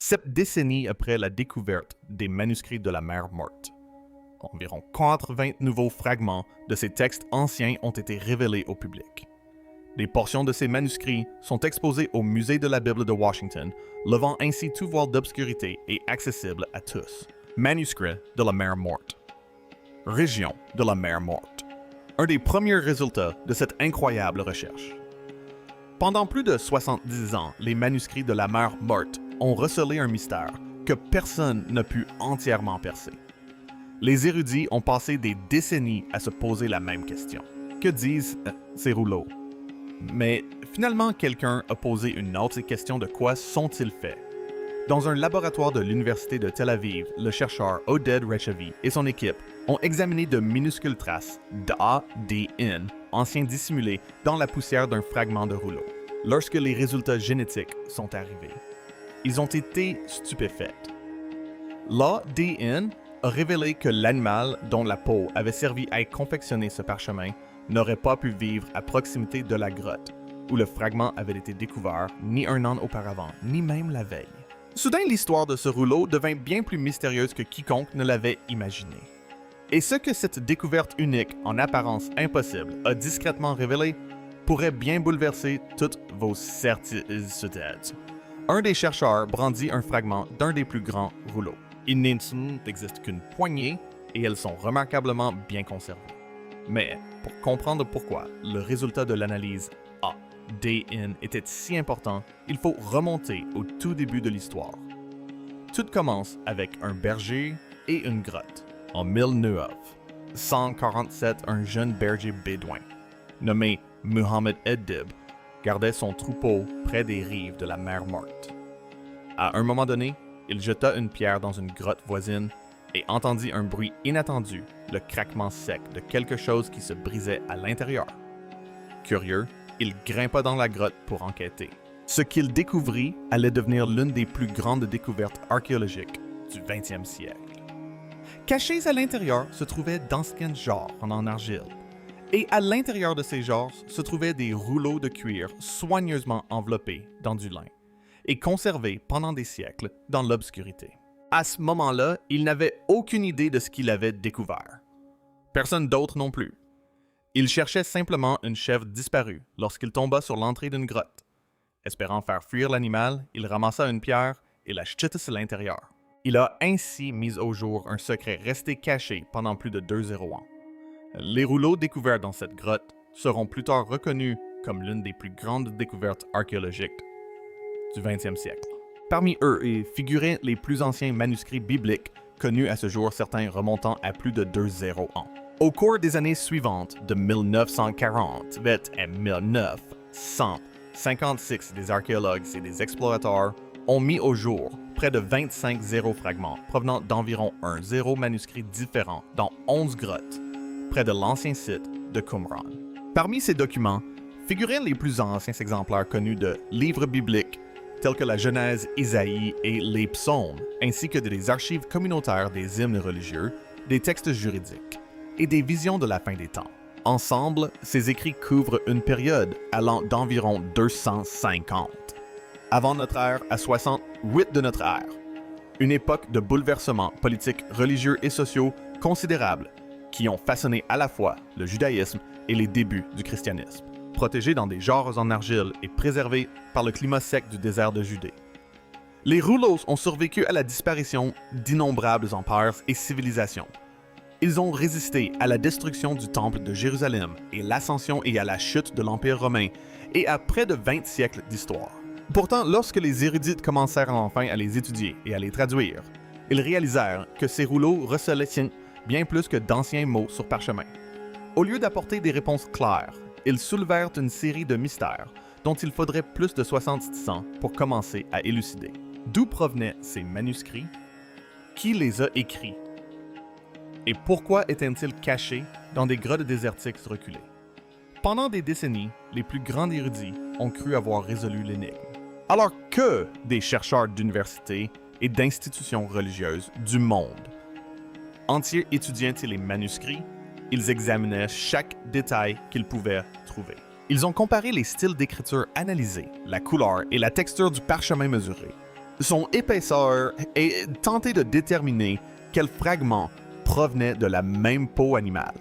7 décennies après la découverte des manuscrits de la Mère Morte. Environ 80 nouveaux fragments de ces textes anciens ont été révélés au public. Des portions de ces manuscrits sont exposées au Musée de la Bible de Washington, levant ainsi tout voile d'obscurité et accessible à tous. Manuscrits de la Mère Morte. Région de la Mère Morte. Un des premiers résultats de cette incroyable recherche. Pendant plus de 70 ans, les manuscrits de la Mère Morte ont recelé un mystère que personne n'a pu entièrement percer. Les érudits ont passé des décennies à se poser la même question. Que disent ces rouleaux? Mais finalement, quelqu'un a posé une autre question: de quoi sont-ils faits? Dans un laboratoire de l'Université de Tel Aviv, le chercheur Oded Rechavi et son équipe ont examiné de minuscules traces d'ADN anciens dissimulés dans la poussière d'un fragment de rouleau. Lorsque les résultats génétiques sont arrivés, ils ont été stupéfaits. L'ADN a révélé que l'animal dont la peau avait servi à confectionner ce parchemin n'aurait pas pu vivre à proximité de la grotte où le fragment avait été découvert ni un an auparavant, ni même la veille. Soudain, l'histoire de ce rouleau devint bien plus mystérieuse que quiconque ne l'avait imaginé. Et ce que cette découverte unique, en apparence impossible, a discrètement révélé pourrait bien bouleverser toutes vos certitudes. Un des chercheurs brandit un fragment d'un des plus grands rouleaux. Il n'existe qu'une poignée et elles sont remarquablement bien conservées. Mais pour comprendre pourquoi le résultat de l'analyse ADN était si important, il faut remonter au tout début de l'histoire. Tout commence avec un berger et une grotte. En 1947, un jeune berger bédouin, nommé Muhammad Eddib, gardait son troupeau près des rives de la Mer Morte. À un moment donné, il jeta une pierre dans une grotte voisine et entendit un bruit inattendu, le craquement sec de quelque chose qui se brisait à l'intérieur. Curieux, il grimpa dans la grotte pour enquêter. Ce qu'il découvrit allait devenir l'une des plus grandes découvertes archéologiques du 20e siècle. Cachés à l'intérieur se trouvaient d'anciennes jarres en argile. Et à l'intérieur de ces jarres se trouvaient des rouleaux de cuir soigneusement enveloppés dans du lin et conservés pendant des siècles dans l'obscurité. À ce moment-là, il n'avait aucune idée de ce qu'il avait découvert. Personne d'autre non plus. Il cherchait simplement une chèvre disparue lorsqu'il tomba sur l'entrée d'une grotte. Espérant faire fuir l'animal, il ramassa une pierre et la jeta à l'intérieur. Il a ainsi mis au jour un secret resté caché pendant plus de 2 ans. Les rouleaux découverts dans cette grotte seront plus tard reconnus comme l'une des plus grandes découvertes archéologiques du 20e siècle. Parmi eux figuraient les plus anciens manuscrits bibliques connus à ce jour, certains remontant à plus de 2 ans. Au cours des années suivantes, de 1940 à 1956, des archéologues et des explorateurs ont mis au jour près de 25 fragments provenant d'environ un manuscrit différent dans 11 grottes, près de l'ancien site de Qumran. Parmi ces documents figuraient les plus anciens exemplaires connus de livres bibliques tels que la Genèse, Isaïe et les Psaumes, ainsi que des archives communautaires des hymnes religieux, des textes juridiques et des visions de la fin des temps. Ensemble, ces écrits couvrent une période allant d'environ 250 avant notre ère à 68 de notre ère, une époque de bouleversements politiques, religieux et sociaux considérables qui ont façonné à la fois le judaïsme et les débuts du christianisme, protégés dans des jarres en argile et préservés par le climat sec du désert de Judée. Les rouleaux ont survécu à la disparition d'innombrables empires et civilisations. Ils ont résisté à la destruction du temple de Jérusalem et l'ascension et à la chute de l'Empire romain et à près de 20 siècles d'histoire. Pourtant, lorsque les érudits commencèrent enfin à les étudier et à les traduire, ils réalisèrent que ces rouleaux recelaient bien plus que d'anciens mots sur parchemin. Au lieu d'apporter des réponses claires, ils soulevèrent une série de mystères dont il faudrait plus de 70 ans pour commencer à élucider. D'où provenaient ces manuscrits? Qui les a écrits? Et pourquoi étaient-ils cachés dans des grottes désertiques reculées? Pendant des décennies, les plus grands érudits ont cru avoir résolu l'énigme. Alors que des chercheurs d'universités et d'institutions religieuses du monde entier étudiaient les manuscrits, ils examinaient chaque détail qu'ils pouvaient trouver. Ils ont comparé les styles d'écriture analysés, la couleur et la texture du parchemin mesuré. Son épaisseur et tenter de déterminer quels fragments provenaient de la même peau animale.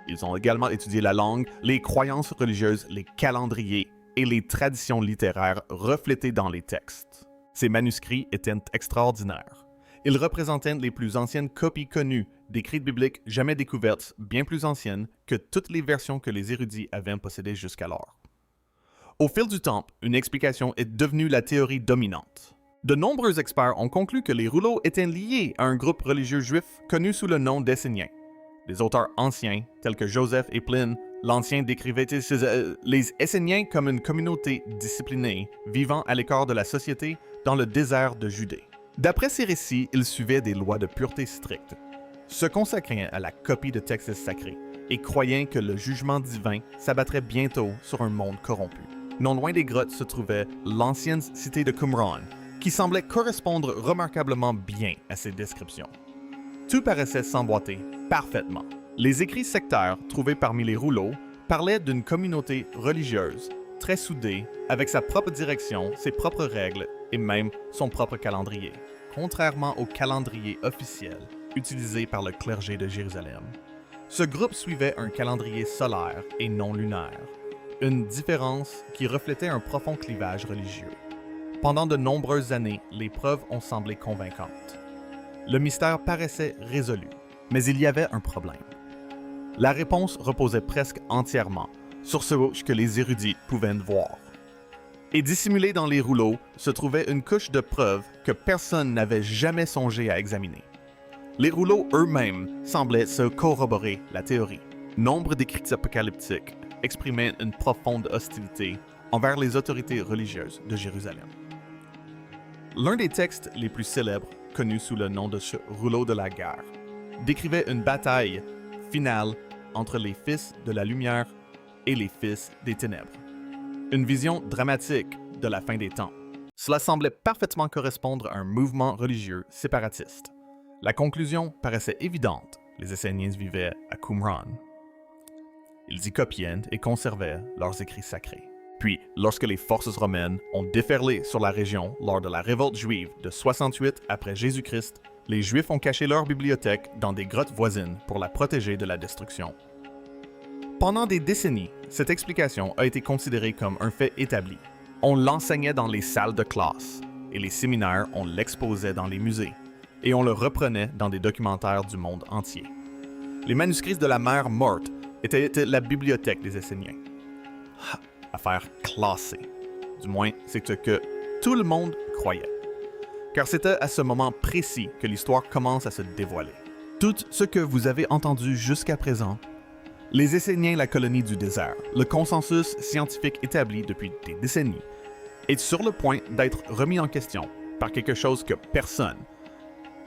Ils ont également étudié la langue, les croyances religieuses, les calendriers et les traditions littéraires reflétées dans les textes. Ces manuscrits étaient extraordinaires. Ils représentaient les plus anciennes copies connues d'écrits bibliques jamais découvertes, bien plus anciennes que toutes les versions que les érudits avaient possédées jusqu'alors. Au fil du temps, une explication est devenue la théorie dominante. De nombreux experts ont conclu que les rouleaux étaient liés à un groupe religieux juif connu sous le nom d'Esséniens. Des auteurs anciens, tels que Joseph et Pline, l'Ancien décrivait les Esséniens comme une communauté disciplinée, vivant à l'écart de la société dans le désert de Judée. D'après ces récits, ils suivaient des lois de pureté strictes, se consacraient à la copie de textes sacrés et croyaient que le jugement divin s'abattrait bientôt sur un monde corrompu. Non loin des grottes se trouvait l'ancienne cité de Qumran, qui semblait correspondre remarquablement bien à ces descriptions. Tout paraissait s'emboîter parfaitement. Les écrits sectaires trouvés parmi les rouleaux parlaient d'une communauté religieuse, très soudée, avec sa propre direction, ses propres règles et même son propre calendrier, contrairement au calendrier officiel utilisé par le clergé de Jérusalem. Ce groupe suivait un calendrier solaire et non lunaire, une différence qui reflétait un profond clivage religieux. Pendant de nombreuses années, les preuves ont semblé convaincantes. Le mystère paraissait résolu, mais il y avait un problème. La réponse reposait presque entièrement sur ce que les érudits pouvaient voir. Et dissimulé dans les rouleaux se trouvait une couche de preuves que personne n'avait jamais songé à examiner. Les rouleaux eux-mêmes semblaient se corroborer la théorie. Nombre d'écrits apocalyptiques exprimaient une profonde hostilité envers les autorités religieuses de Jérusalem. L'un des textes les plus célèbres, connu sous le nom de rouleau de la guerre, décrivait une bataille finale entre les fils de la lumière et les fils des ténèbres. Une vision dramatique de la fin des temps. Cela semblait parfaitement correspondre à un mouvement religieux séparatiste. La conclusion paraissait évidente. Les Esséniens vivaient à Qumran. Ils y copiaient et conservaient leurs écrits sacrés. Puis, lorsque les forces romaines ont déferlé sur la région lors de la révolte juive de 68 après Jésus-Christ, les Juifs ont caché leur bibliothèque dans des grottes voisines pour la protéger de la destruction. Pendant des décennies, cette explication a été considérée comme un fait établi. On l'enseignait dans les salles de classe, et les séminaires, on l'exposait dans les musées, et on le reprenait dans des documentaires du monde entier. Les manuscrits de la mer morte étaient la bibliothèque des Esséniens. Affaire classée. Du moins, c'est ce que tout le monde croyait. Car c'était à ce moment précis que l'histoire commence à se dévoiler. Tout ce que vous avez entendu jusqu'à présent, les Esséniens, la colonie du désert, le consensus scientifique établi depuis des décennies, est sur le point d'être remis en question par quelque chose que personne,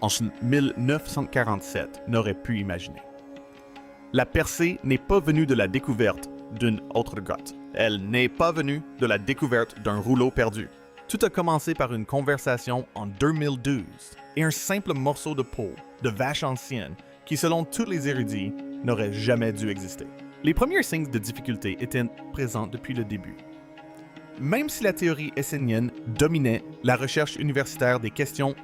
en 1947, n'aurait pu imaginer. La percée n'est pas venue de la découverte d'une autre grotte. Elle n'est pas venue de la découverte d'un rouleau perdu. Tout a commencé par une conversation en 2012 et un simple morceau de peau de vache ancienne qui, selon tous les érudits, n'aurait jamais dû exister. Les premiers signes de difficulté étaient présents depuis le début. Même si la théorie essénienne dominait la recherche universitaire, des questions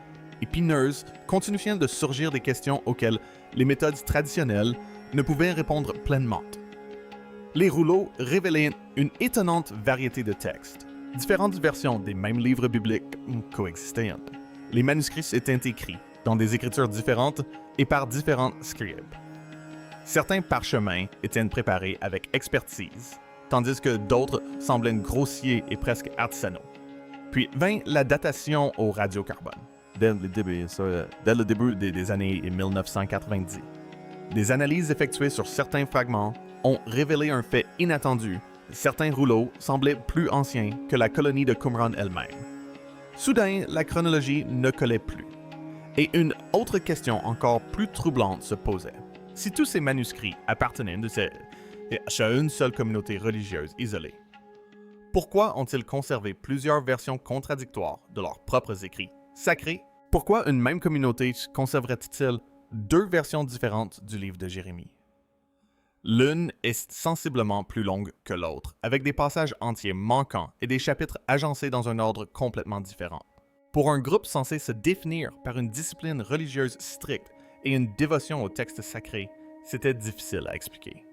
épineuses continuaient de surgir, des questions auxquelles les méthodes traditionnelles ne pouvaient répondre pleinement. Les rouleaux révélaient une étonnante variété de textes. Différentes versions des mêmes livres bibliques coexistaient. Les manuscrits étaient écrits dans des écritures différentes et par différents scribes. Certains parchemins étaient préparés avec expertise, tandis que d'autres semblaient grossiers et presque artisanaux. Puis vint la datation au radiocarbone, dès le début des années 1990. Des analyses effectuées sur certains fragments ont révélé un fait inattendu. Certains rouleaux semblaient plus anciens que la colonie de Qumran elle-même. Soudain, la chronologie ne collait plus. Et une autre question encore plus troublante se posait. Si tous ces manuscrits appartenaient à une seule communauté religieuse isolée, pourquoi ont-ils conservé plusieurs versions contradictoires de leurs propres écrits sacrés? Pourquoi une même communauté conserverait-il deux versions différentes du livre de Jérémie? L'une est sensiblement plus longue que l'autre, avec des passages entiers manquants et des chapitres agencés dans un ordre complètement différent. Pour un groupe censé se définir par une discipline religieuse stricte et une dévotion aux textes sacrés, c'était difficile à expliquer.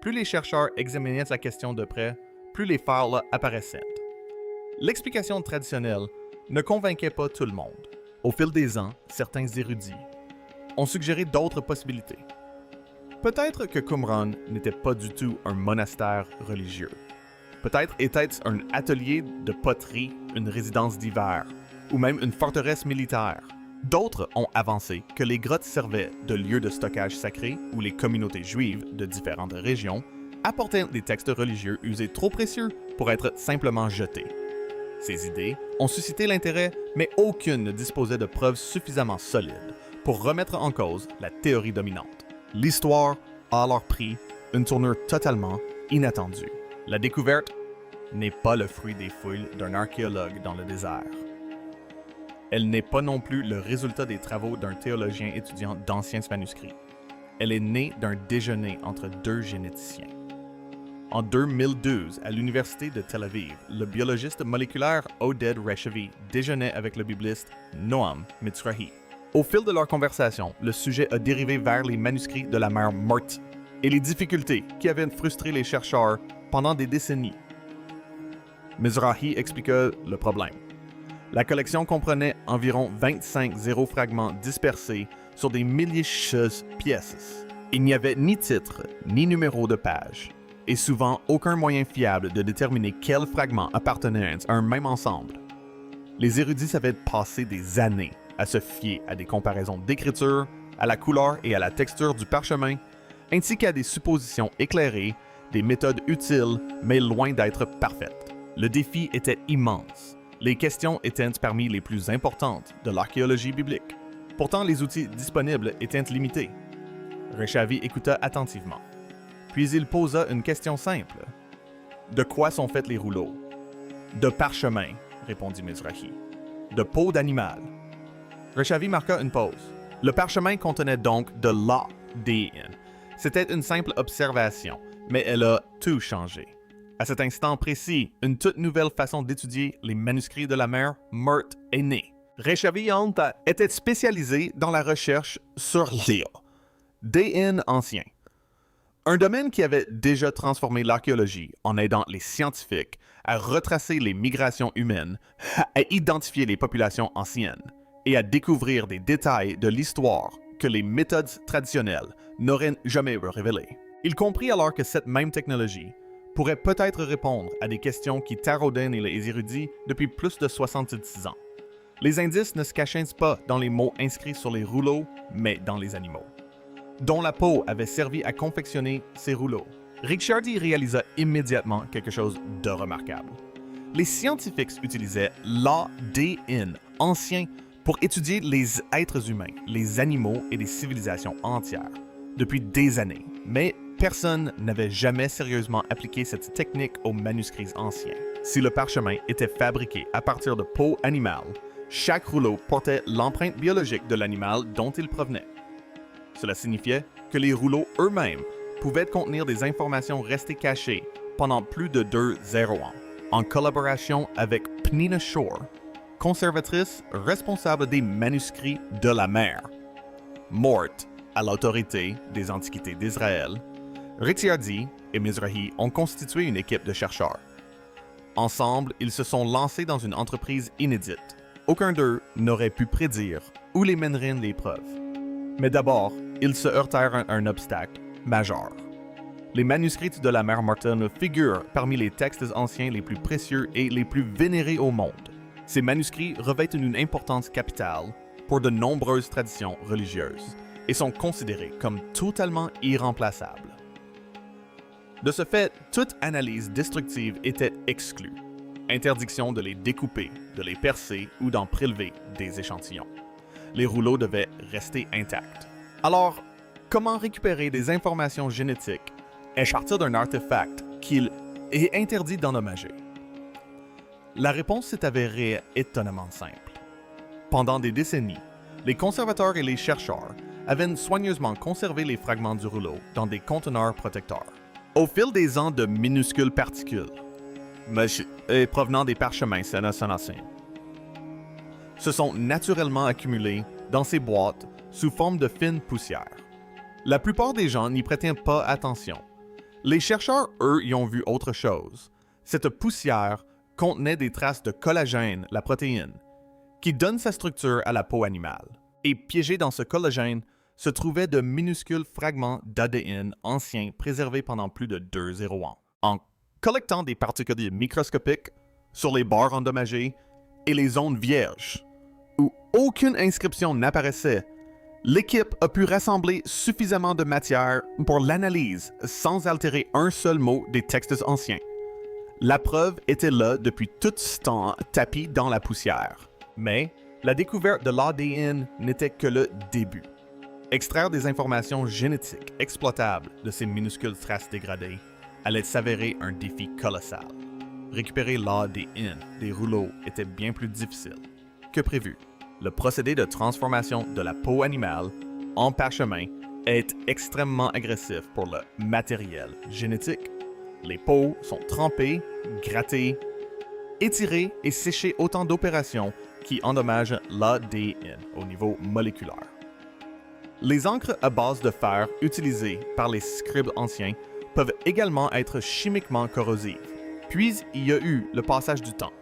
Plus les chercheurs examinaient la question de près, plus les failles apparaissaient. L'explication traditionnelle ne convainquait pas tout le monde. Au fil des ans, certains érudits ont suggéré d'autres possibilités. Peut-être que Qumran n'était pas du tout un monastère religieux. Peut-être était-ce un atelier de poterie, une résidence d'hiver, ou même une forteresse militaire. D'autres ont avancé que les grottes servaient de lieux de stockage sacré où les communautés juives de différentes régions apportaient des textes religieux usés trop précieux pour être simplement jetés. Ces idées ont suscité l'intérêt, mais aucune ne disposait de preuves suffisamment solides pour remettre en cause la théorie dominante. L'histoire a alors pris une tournure totalement inattendue. La découverte n'est pas le fruit des fouilles d'un archéologue dans le désert. Elle n'est pas non plus le résultat des travaux d'un théologien étudiant d'anciens manuscrits. Elle est née d'un déjeuner entre deux généticiens. En 2012, à l'université de Tel Aviv, le biologiste moléculaire Oded Reshevi déjeunait avec le bibliste Noam Mizrahi. Au fil de leur conversation, le sujet a dérivé vers les manuscrits de la mère Marti et les difficultés qui avaient frustré les chercheurs pendant des décennies. Mizrahi expliqua le problème. La collection comprenait environ 25 zérofragments dispersés sur des milliers de pièces. Il n'y avait ni titre, ni numéro de page, et souvent aucun moyen fiable de déterminer quels fragments appartenaient à un même ensemble. Les érudits avaient passé des années à se fier à des comparaisons d'écriture, à la couleur et à la texture du parchemin, ainsi qu'à des suppositions éclairées, des méthodes utiles, mais loin d'être parfaites. Le défi était immense. Les questions étaient parmi les plus importantes de l'archéologie biblique. Pourtant, les outils disponibles étaient limités. Reshavi écouta attentivement. Puis il posa une question simple. « De quoi sont faits les rouleaux? »« De parchemin, » répondit Mizrahi. « De peau d'animal. » Reshavi marqua une pause. Le parchemin contenait donc de l'ADN. C'était une simple observation, mais elle a tout changé. À cet instant précis, une toute nouvelle façon d'étudier les manuscrits de la mère Mert est née. Reshavi était spécialisé dans la recherche sur l'ADN ancien. Un domaine qui avait déjà transformé l'archéologie en aidant les scientifiques à retracer les migrations humaines, à identifier les populations anciennes et à découvrir des détails de l'histoire que les méthodes traditionnelles n'auraient jamais révélés. Il comprit alors que cette même technologie pourrait peut-être répondre à des questions qui taraudaient les érudits depuis plus de 70 ans. Les indices ne se cachaient pas dans les mots inscrits sur les rouleaux, mais dans les animaux, dont la peau avait servi à confectionner ces rouleaux. Ricciardi réalisa immédiatement quelque chose de remarquable. Les scientifiques utilisaient l'ADN ancien pour étudier les êtres humains, les animaux et les civilisations entières depuis des années, mais personne n'avait jamais sérieusement appliqué cette technique aux manuscrits anciens. Si le parchemin était fabriqué à partir de peau animale, chaque rouleau portait l'empreinte biologique de l'animal dont il provenait. Cela signifiait que les rouleaux eux-mêmes pouvaient contenir des informations restées cachées pendant plus de 2 ans. En collaboration avec Pnina Shore, conservatrice responsable des manuscrits de la mère, Mort à l'autorité des Antiquités d'Israël, Ricciardi et Mizrahi ont constitué une équipe de chercheurs. Ensemble, ils se sont lancés dans une entreprise inédite. Aucun d'eux n'aurait pu prédire où les mèneraient les preuves. Mais d'abord, ils se heurtèrent à un obstacle majeur. Les manuscrits de la mère Martin figurent parmi les textes anciens les plus précieux et les plus vénérés au monde. Ces manuscrits revêtent une importance capitale pour de nombreuses traditions religieuses et sont considérés comme totalement irremplaçables. De ce fait, toute analyse destructive était exclue. Interdiction de les découper, de les percer ou d'en prélever des échantillons. Les rouleaux devaient rester intacts. Alors, comment récupérer des informations génétiques à partir d'un artefact qu'il est interdit d'endommager? La réponse s'est avérée étonnamment simple. Pendant des décennies, les conservateurs et les chercheurs avaient soigneusement conservé les fragments du rouleau dans des conteneurs protecteurs. Au fil des ans de minuscules particules, provenant des parchemins sénacénacins, se sont naturellement accumulés dans ces boîtes sous forme de fines poussières. La plupart des gens n'y prêtaient pas attention. Les chercheurs, eux, y ont vu autre chose. Cette poussière contenait des traces de collagène, la protéine, qui donne sa structure à la peau animale. Et piégés dans ce collagène se trouvaient de minuscules fragments d'ADN anciens préservés pendant plus de 2 ans. En collectant des particules microscopiques sur les bords endommagés et les zones vierges, où aucune inscription n'apparaissait, l'équipe a pu rassembler suffisamment de matière pour l'analyse sans altérer un seul mot des textes anciens. La preuve était là depuis tout ce temps, tapie dans la poussière. Mais la découverte de l'ADN n'était que le début. Extraire des informations génétiques exploitables de ces minuscules traces dégradées allait s'avérer un défi colossal. Récupérer l'ADN des rouleaux était bien plus difficile que prévu. Le procédé de transformation de la peau animale en parchemin est extrêmement agressif pour le matériel génétique. Les peaux sont trempées, grattées, étirées et séchées autant d'opérations qui endommagent l'ADN au niveau moléculaire. Les encres à base de fer utilisées par les scribes anciens peuvent également être chimiquement corrosives. Puis, il y a eu le passage du temps.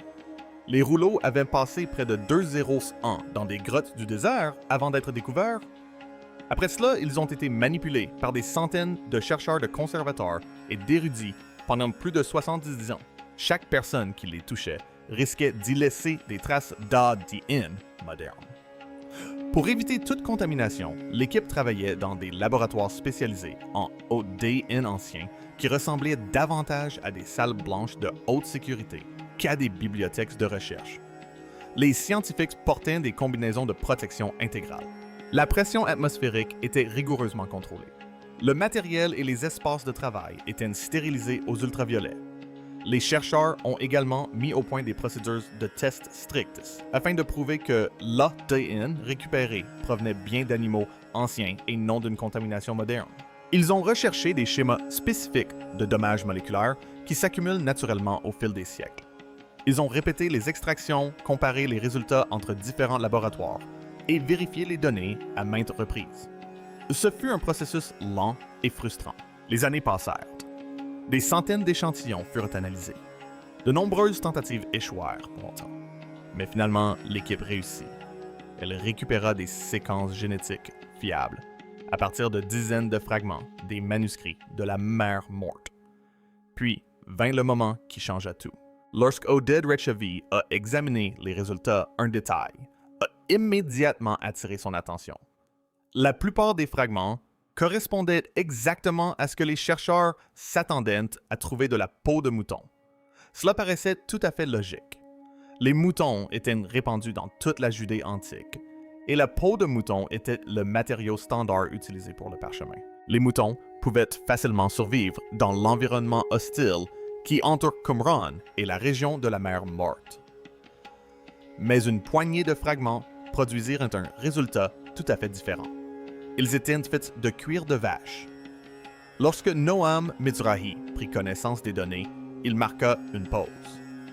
Les rouleaux avaient passé près de 2 ans dans des grottes du désert avant d'être découverts. Après cela, ils ont été manipulés par des centaines de chercheurs de conservateurs et d'érudits pendant plus de 70 ans. Chaque personne qui les touchait risquait d'y laisser des traces d'ADN moderne. Pour éviter toute contamination, l'équipe travaillait dans des laboratoires spécialisés en ADN ancien qui ressemblaient davantage à des salles blanches de haute sécurité qu'à des bibliothèques de recherche. Les scientifiques portaient des combinaisons de protection intégrale. La pression atmosphérique était rigoureusement contrôlée. Le matériel et les espaces de travail étaient stérilisés aux ultraviolets. Les chercheurs ont également mis au point des procédures de tests strictes afin de prouver que l'ADN récupéré provenait bien d'animaux anciens et non d'une contamination moderne. Ils ont recherché des schémas spécifiques de dommages moléculaires qui s'accumulent naturellement au fil des siècles. Ils ont répété les extractions, comparé les résultats entre différents laboratoires et vérifié les données à maintes reprises. Ce fut un processus lent et frustrant. Les années passèrent. Des centaines d'échantillons furent analysés. De nombreuses tentatives échouèrent pour longtemps. Mais finalement, l'équipe réussit. Elle récupéra des séquences génétiques fiables à partir de dizaines de fragments des manuscrits de la mer morte. Puis vint le moment qui changea tout. Lorsque Oded Rechavi a examiné les résultats, un détail a immédiatement attiré son attention. La plupart des fragments correspondaient exactement à ce que les chercheurs s'attendaient à trouver de la peau de mouton. Cela paraissait tout à fait logique. Les moutons étaient répandus dans toute la Judée antique, et la peau de mouton était le matériau standard utilisé pour le parchemin. Les moutons pouvaient facilement survivre dans l'environnement hostile qui entoure Qumran et la région de la mer Morte. Mais une poignée de fragments produisirent un résultat tout à fait différent. Ils étaient faits de cuir de vache. Lorsque Noam Mizrahi prit connaissance des données, il marqua une pause.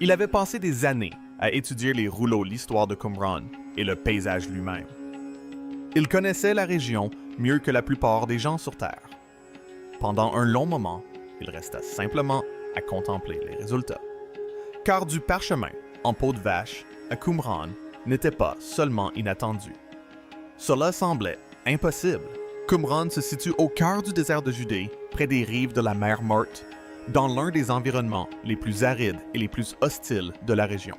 Il avait passé des années à étudier les rouleaux, l'histoire de Qumran et le paysage lui-même. Il connaissait la région mieux que la plupart des gens sur Terre. Pendant un long moment, il resta simplement à contempler les résultats. Car du parchemin en peau de vache à Qumran n'était pas seulement inattendu. Cela semblait impossible. Qumran se situe au cœur du désert de Judée, près des rives de la mer Morte, dans l'un des environnements les plus arides et les plus hostiles de la région.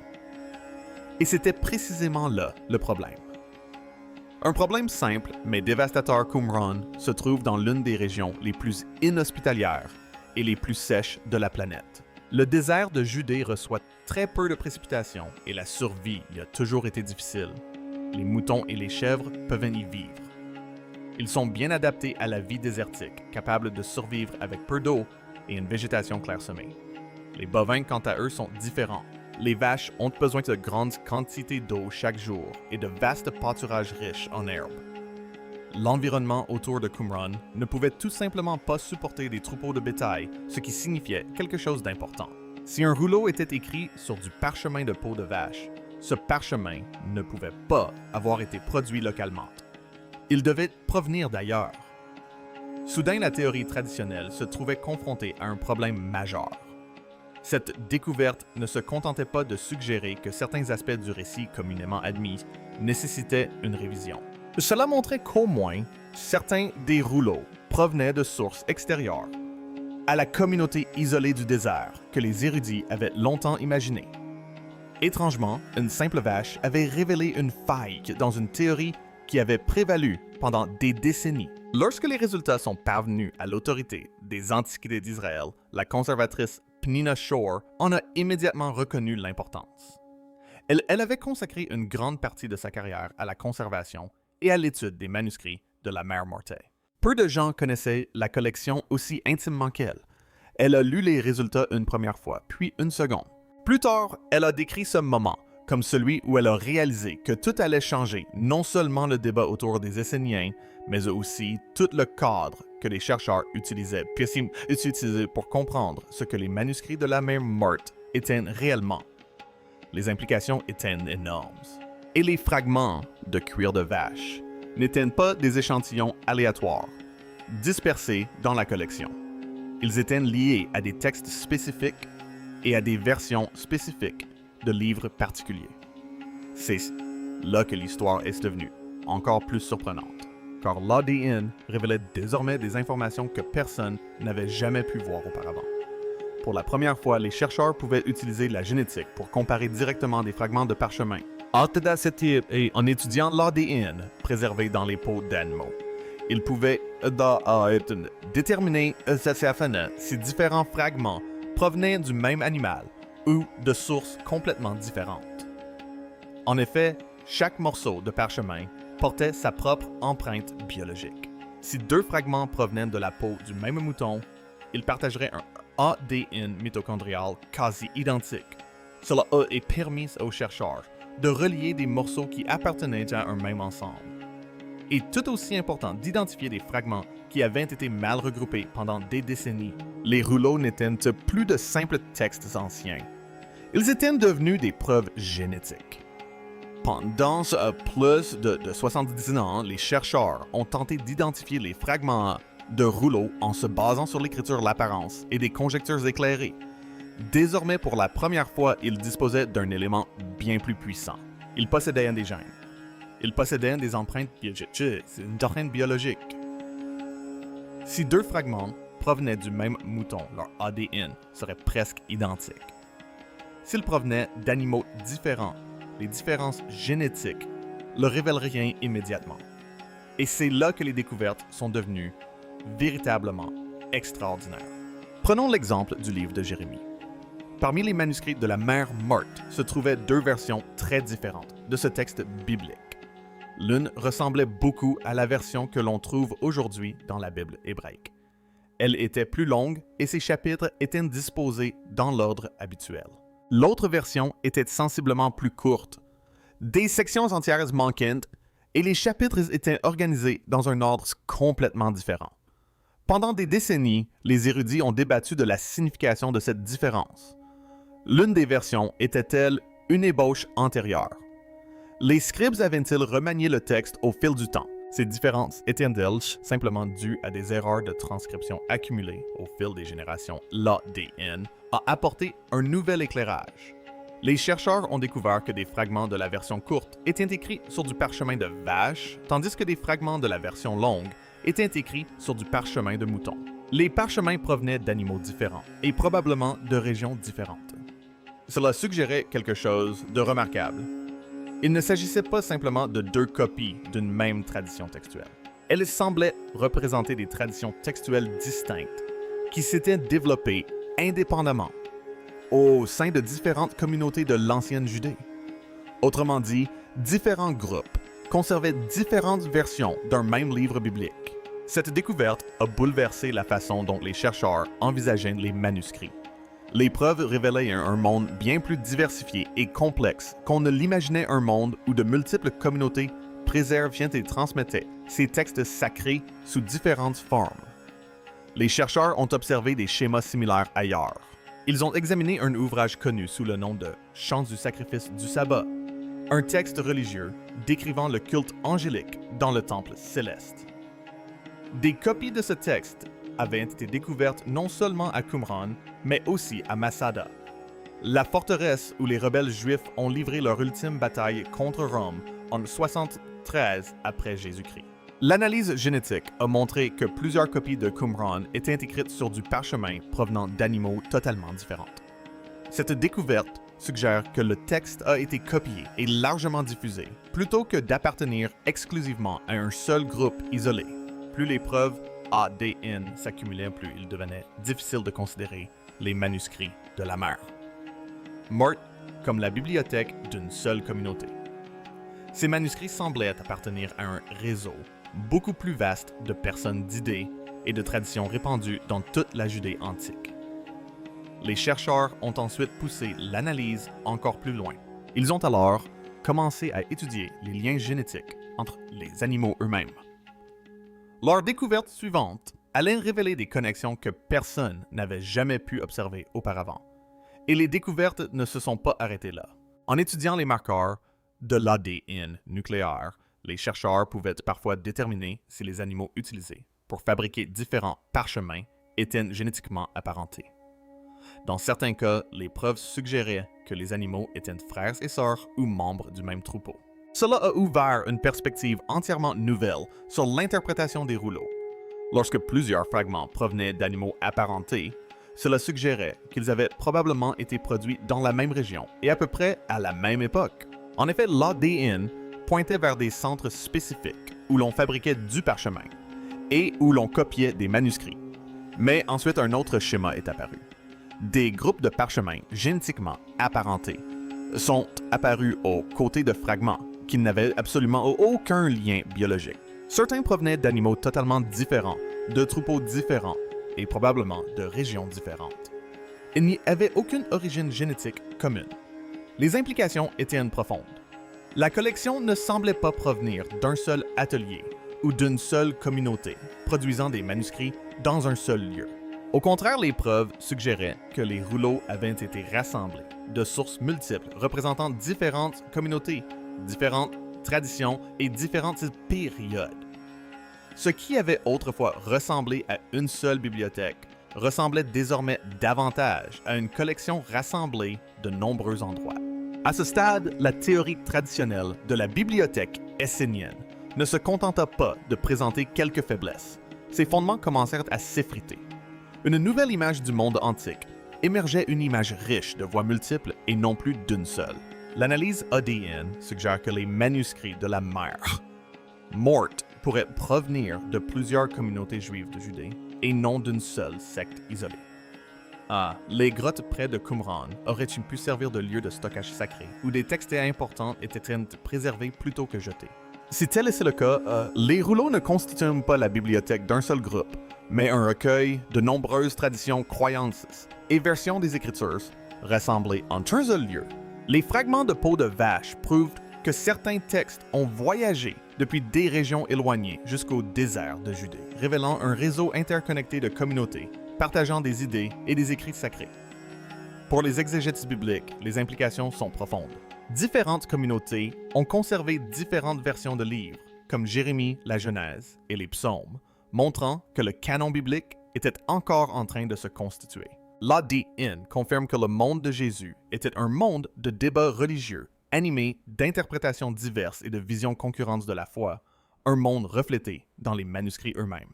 Et c'était précisément là le problème. Un problème simple mais dévastateur. Qumran se trouve dans l'une des régions les plus inhospitalières et les plus sèches de la planète. Le désert de Judée reçoit très peu de précipitations et la survie y a toujours été difficile. Les moutons et les chèvres peuvent y vivre. Ils sont bien adaptés à la vie désertique, capables de survivre avec peu d'eau et une végétation clairsemée. Les bovins, quant à eux, sont différents. Les vaches ont besoin de grandes quantités d'eau chaque jour et de vastes pâturages riches en herbes. l'environnement autour de Qumran ne pouvait tout simplement pas supporter des troupeaux de bétail, ce qui signifiait quelque chose d'important. Si un rouleau était écrit sur du parchemin de peau de vache, ce parchemin ne pouvait pas avoir été produit localement. Il devait provenir d'ailleurs. Soudain, la théorie traditionnelle se trouvait confrontée à un problème majeur. Cette découverte ne se contentait pas de suggérer que certains aspects du récit communément admis nécessitaient une révision. Cela montrait qu'au moins, certains des rouleaux provenaient de sources extérieures à la communauté isolée du désert que les érudits avaient longtemps imaginée. Étrangement, une simple vache avait révélé une faille dans une théorie qui avait prévalu pendant des décennies. Lorsque les résultats sont parvenus à l'autorité des Antiquités d'Israël, la conservatrice Pnina Shore en a immédiatement reconnu l'importance. Elle avait consacré une grande partie de sa carrière à la conservation et à l'étude des manuscrits de la mère Morte. Peu de gens connaissaient la collection aussi intimement qu'elle. Elle a lu les résultats une première fois, puis une seconde. Plus tard, elle a décrit ce moment comme celui où elle a réalisé que tout allait changer, non seulement le débat autour des Esséniens, mais aussi tout le cadre que les chercheurs utilisaient pour comprendre ce que les manuscrits de la mère morte étaient réellement. Les implications étaient énormes. Et les fragments de cuir de vache n'étaient pas des échantillons aléatoires, dispersés dans la collection. Ils étaient liés à des textes spécifiques et à des versions spécifiques de livres particuliers. C'est là que l'histoire est devenue encore plus surprenante, car l'ADN révélait désormais des informations que personne n'avait jamais pu voir auparavant. Pour la première fois, les chercheurs pouvaient utiliser la génétique pour comparer directement des fragments de parchemin et en étudiant l'ADN préservé dans les peaux d'animaux. Ils pouvaient déterminer si différents fragments provenaient du même animal ou de sources complètement différentes. En effet, chaque morceau de parchemin portait sa propre empreinte biologique. Si deux fragments provenaient de la peau du même mouton, ils partageraient un ADN mitochondrial quasi identique. Cela a permis aux chercheurs de relier des morceaux qui appartenaient à un même ensemble. Et tout aussi important d'identifier des fragments qui avaient été mal regroupés pendant des décennies. Les rouleaux n'étaient plus de simples textes anciens. Ils étaient devenus des preuves génétiques. Pendant plus de 70 ans, les chercheurs ont tenté d'identifier les fragments de rouleaux en se basant sur l'écriture, l'apparence et des conjectures éclairées. Désormais, pour la première fois, ils disposaient d'un élément bien plus puissant. Ils possédaient des gènes. Ils possédaient des empreintes biologiques. Si deux fragments provenaient du même mouton, leur ADN serait presque identique. S'ils provenaient d'animaux différents, les différences génétiques le révéleraient immédiatement. Et c'est là que les découvertes sont devenues véritablement extraordinaires. Prenons l'exemple du livre de Jérémie. Parmi les manuscrits de la mère morte se trouvaient deux versions très différentes de ce texte biblique. L'une ressemblait beaucoup à la version que l'on trouve aujourd'hui dans la Bible hébraïque. Elle était plus longue et ses chapitres étaient disposés dans l'ordre habituel. L'autre version était sensiblement plus courte. Des sections entières manquaient et les chapitres étaient organisés dans un ordre complètement différent. Pendant des décennies, les érudits ont débattu de la signification de cette différence. L'une des versions était-elle une ébauche antérieure? Les scribes avaient-ils remanié le texte au fil du temps? Ces différences étaient-elles simplement dues à des erreurs de transcription accumulées au fil des générations? L'ADN a apporté un nouvel éclairage. Les chercheurs ont découvert que des fragments de la version courte étaient écrits sur du parchemin de vache, tandis que des fragments de la version longue étaient écrits sur du parchemin de mouton. Les parchemins provenaient d'animaux différents et probablement de régions différentes. Cela suggérait quelque chose de remarquable. Il ne s'agissait pas simplement de deux copies d'une même tradition textuelle. Elles semblaient représenter des traditions textuelles distinctes qui s'étaient développées indépendamment au sein de différentes communautés de l'ancienne Judée. Autrement dit, différents groupes conservaient différentes versions d'un même livre biblique. Cette découverte a bouleversé la façon dont les chercheurs envisageaient les manuscrits. Les preuves révélaient un monde bien plus diversifié et complexe qu'on ne l'imaginait, un monde où de multiples communautés préservaient et transmettaient ces textes sacrés sous différentes formes. Les chercheurs ont observé des schémas similaires ailleurs. Ils ont examiné un ouvrage connu sous le nom de « Chants du sacrifice du sabbat », un texte religieux décrivant le culte angélique dans le temple céleste. Des copies de ce texte avaient été découvertes non seulement à Qumran, mais aussi à Masada, la forteresse où les rebelles juifs ont livré leur ultime bataille contre Rome en 73 après Jésus-Christ. L'analyse génétique a montré que plusieurs copies de Qumran étaient écrites sur du parchemin provenant d'animaux totalement différents. Cette découverte suggère que le texte a été copié et largement diffusé, plutôt que d'appartenir exclusivement à un seul groupe isolé. Plus les preuves ADN s'accumulaient, plus il devenait difficile de considérer les manuscrits de la mer. Mort comme la bibliothèque d'une seule communauté. Ces manuscrits semblaient appartenir à un réseau beaucoup plus vaste de personnes d'idées et de traditions répandues dans toute la Judée antique. Les chercheurs ont ensuite poussé l'analyse encore plus loin. Ils ont alors commencé à étudier les liens génétiques entre les animaux eux-mêmes. Leur découverte suivante allait révéler des connexions que personne n'avait jamais pu observer auparavant. Et les découvertes ne se sont pas arrêtées là. En étudiant les marqueurs de l'ADN nucléaire, les chercheurs pouvaient parfois déterminer si les animaux utilisés pour fabriquer différents parchemins étaient génétiquement apparentés. Dans certains cas, les preuves suggéraient que les animaux étaient frères et sœurs ou membres du même troupeau. Cela a ouvert une perspective entièrement nouvelle sur l'interprétation des rouleaux. Lorsque plusieurs fragments provenaient d'animaux apparentés, cela suggérait qu'ils avaient probablement été produits dans la même région et à peu près à la même époque. En effet, l'ADN pointait vers des centres spécifiques où l'on fabriquait du parchemin et où l'on copiait des manuscrits. Mais ensuite, un autre schéma est apparu. Des groupes de parchemins génétiquement apparentés sont apparus aux côtés de fragments qui n'avaient absolument aucun lien biologique. Certains provenaient d'animaux totalement différents, de troupeaux différents et probablement de régions différentes. Il n'y avait aucune origine génétique commune. Les implications étaient profondes. La collection ne semblait pas provenir d'un seul atelier ou d'une seule communauté produisant des manuscrits dans un seul lieu. Au contraire, les preuves suggéraient que les rouleaux avaient été rassemblés de sources multiples représentant différentes communautés, différentes traditions et différentes périodes. Ce qui avait autrefois ressemblé à une seule bibliothèque ressemblait désormais davantage à une collection rassemblée de nombreux endroits. À ce stade, la théorie traditionnelle de la bibliothèque essénienne ne se contenta pas de présenter quelques faiblesses. Ses fondements commencèrent à s'effriter. Une nouvelle image du monde antique émergeait, une image riche de voix multiples et non plus d'une seule. L'analyse ADN suggère que les manuscrits de la mer Morte pourraient provenir de plusieurs communautés juives de Judée et non d'une seule secte isolée. Les grottes près de Qumran auraient-ils pu servir de lieu de stockage sacré où des textes importants étaient préservés plutôt que jetés? Si tel est le cas, les rouleaux ne constituent pas la bibliothèque d'un seul groupe, mais un recueil de nombreuses traditions, croyances et versions des Écritures rassemblées en un seul lieu. Les fragments de peau de vache prouvent que certains textes ont voyagé depuis des régions éloignées jusqu'au désert de Judée, révélant un réseau interconnecté de communautés partageant des idées et des écrits sacrés. Pour les exégètes bibliques, les implications sont profondes. Différentes communautés ont conservé différentes versions de livres, comme Jérémie, la Genèse et les Psaumes, montrant que le canon biblique était encore en train de se constituer. L'ADN confirme que le monde de Jésus était un monde de débats religieux, animé d'interprétations diverses et de visions concurrentes de la foi, un monde reflété dans les manuscrits eux-mêmes.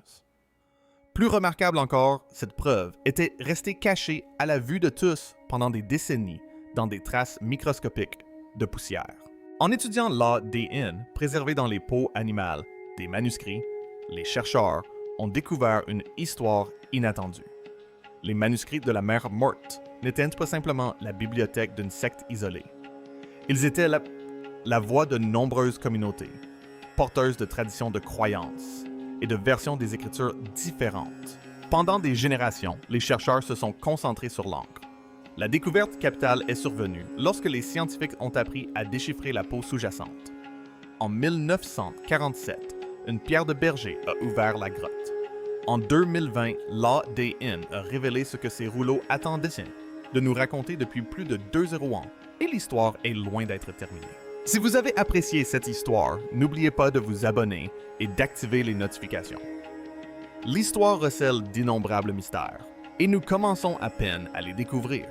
Plus remarquable encore, cette preuve était restée cachée à la vue de tous pendant des décennies dans des traces microscopiques de poussière. En étudiant l'ADN préservé dans les peaux animales des manuscrits, les chercheurs ont découvert une histoire inattendue. Les manuscrits de la mer Morte n'étaient pas simplement la bibliothèque d'une secte isolée. Ils étaient la voix de nombreuses communautés, porteuses de traditions de croyances et de versions des Écritures différentes. Pendant des générations, les chercheurs se sont concentrés sur l'encre. La découverte capitale est survenue lorsque les scientifiques ont appris à déchiffrer la peau sous-jacente. en 1947, une pierre de berger a ouvert la grotte. En 2020, l'ADN a révélé ce que ces rouleaux attendaient de nous raconter depuis plus de 2 ans, et l'histoire est loin d'être terminée. Si vous avez apprécié cette histoire, n'oubliez pas de vous abonner et d'activer les notifications. L'histoire recèle d'innombrables mystères, et nous commençons à peine à les découvrir.